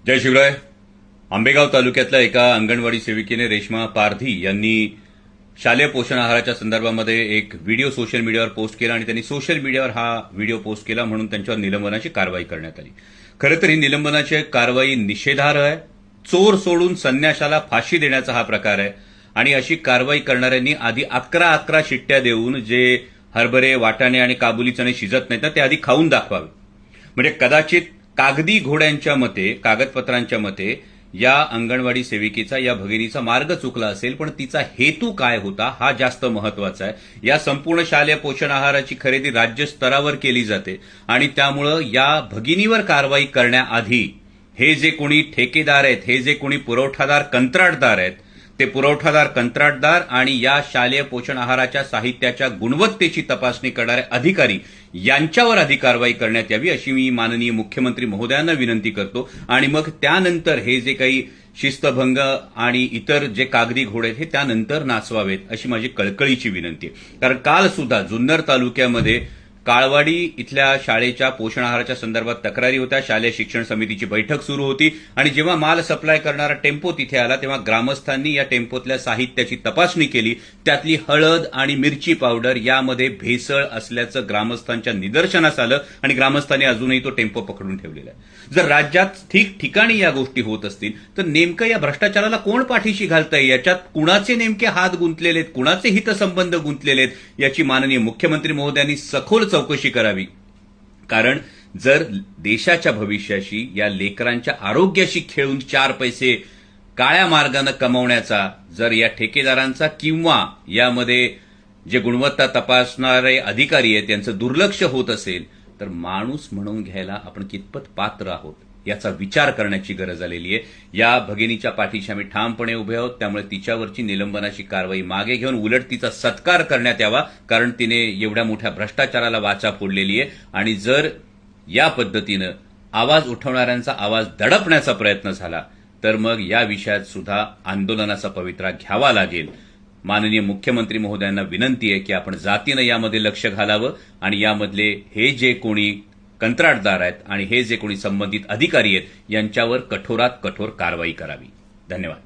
जय शिवराय. आंबेगाव तालुक्यातल्या एका अंगणवाडी सेविकेने रेश्मा पारधी यांनी शालेय पोषण आहाराच्या संदर्भामध्ये एक व्हिडिओ सोशल मीडियावर पोस्ट केला आणि त्यांनी सोशल मीडियावर हा व्हिडिओ पोस्ट केला म्हणून त्यांच्यावर निलंबनाची कारवाई करण्यात आली. खरं तर ही निलंबनाची कारवाई निषेधार्ह आहे. चोर सोडून संन्याशाला फाशी देण्याचा हा प्रकार आहे आणि अशी कारवाई करणाऱ्यांनी आधी 11 शिट्ट्या देऊन जे हरभरे, वाटाणे आणि काबुली चणे शिजत नाहीत ना ते आधी खाऊन दाखवावे. म्हणजे कदाचित कागदी घोड्यांच्या मते, कागदपत्रांच्या मते या अंगणवाडी सेविकेचा, या भगिनीचा मार्ग चुकला असेल, पण तिचा हेतू काय होता हा जास्त महत्वाचा आहे. या संपूर्ण शालेय पोषण आहाराची खरेदी राज्य स्तरावर केली जाते आणि त्यामुळं या भगिनीवर कारवाई करण्याआधी हे जे कोणी ठेकेदार आहेत, हे जे कोणी पुरवठादार, कंत्राटदार आहेत, ते पुरवठादार, कंत्राटदार आणि या शालेय पोषण आहाराच्या साहित्याच्या गुणवत्तेची तपासणी करणारे अधिकारी यांच्यावर आधी कारवाई करण्यात यावी अशी मी माननीय मुख्यमंत्री महोदयांना विनंती करतो. आणि मग त्यानंतर हे जे काही शिस्तभंग आणि इतर जे कागदी घोडे आहेत हे त्यानंतर नाचवावेत अशी माझी कळकळीची विनंती आहे. कारण काल सुद्धा जुन्नर तालुक्यामध्ये काळवाडी इथल्या शाळेच्या पोषण आहाराच्या संदर्भात तक्रारी होत्या. शालेय शिक्षण समितीची बैठक सुरू होती आणि जेव्हा माल सप्लाय करणारा टेम्पो तिथे आला तेव्हा ग्रामस्थांनी या टेम्पोतल्या साहित्याची तपासणी केली. त्यातली हळद आणि मिरची पावडर यामध्ये भेसळ असल्याचं ग्रामस्थांच्या निदर्शनास आलं आणि ग्रामस्थांनी अजूनही तो टेम्पो पकडून ठेवलेला आहे. जर राज्यात ठिकठिकाणी या गोष्टी होत असतील तर नेमकं या भ्रष्टाचाराला कोण पाठीशी घालतंय, याच्यात कुणाचे नेमके हात गुंतलेले आहेत, कुणाचे हितसंबंध गुंतलेले आहेत याची माननीय मुख्यमंत्री महोदयांनी सखोल चौकशी करावी. कारण जर देशाच्या भविष्याशी, या लेकरांच्या आरोग्याशी खेळून 4 पैसे काळ्या मार्गाने कमवण्याचा जर या ठेकेदारांचा किंवा यामध्ये जे गुणवत्ता तपासणारे अधिकारी आहेत त्यांचं दुर्लक्ष होत असेल तर माणूस म्हणून घ्यायला आपण कितपत पात्र आहोत याचा विचार करण्याची गरज आलेली आहे. या भगिनीच्या पाठीशी आम्ही ठामपणे उभे आहोत. त्यामुळे तिच्यावरची निलंबनाची कारवाई मागे घेऊन उलट तिचा सत्कार करण्यात यावा. कारण तिने एवढ्या मोठ्या भ्रष्टाचाराला वाचा फोडलेली आहे आणि जर या पद्धतीनं आवाज उठवणाऱ्यांचा आवाज दडपण्याचा प्रयत्न झाला तर मग या विषयात सुद्धा आंदोलनाचा पवित्रा घ्यावा लागेल. माननीय मुख्यमंत्री महोदयांना विनंती आहे की आपण जातीनं यामध्ये लक्ष घालावं आणि यामधले हे जे कोणी कंत्राटदार आहेत आणि हे जे कोणी संबंधित अधिकारी आहेत यांच्यावर कठोरात कठोर कारवाई करावी. धन्यवाद.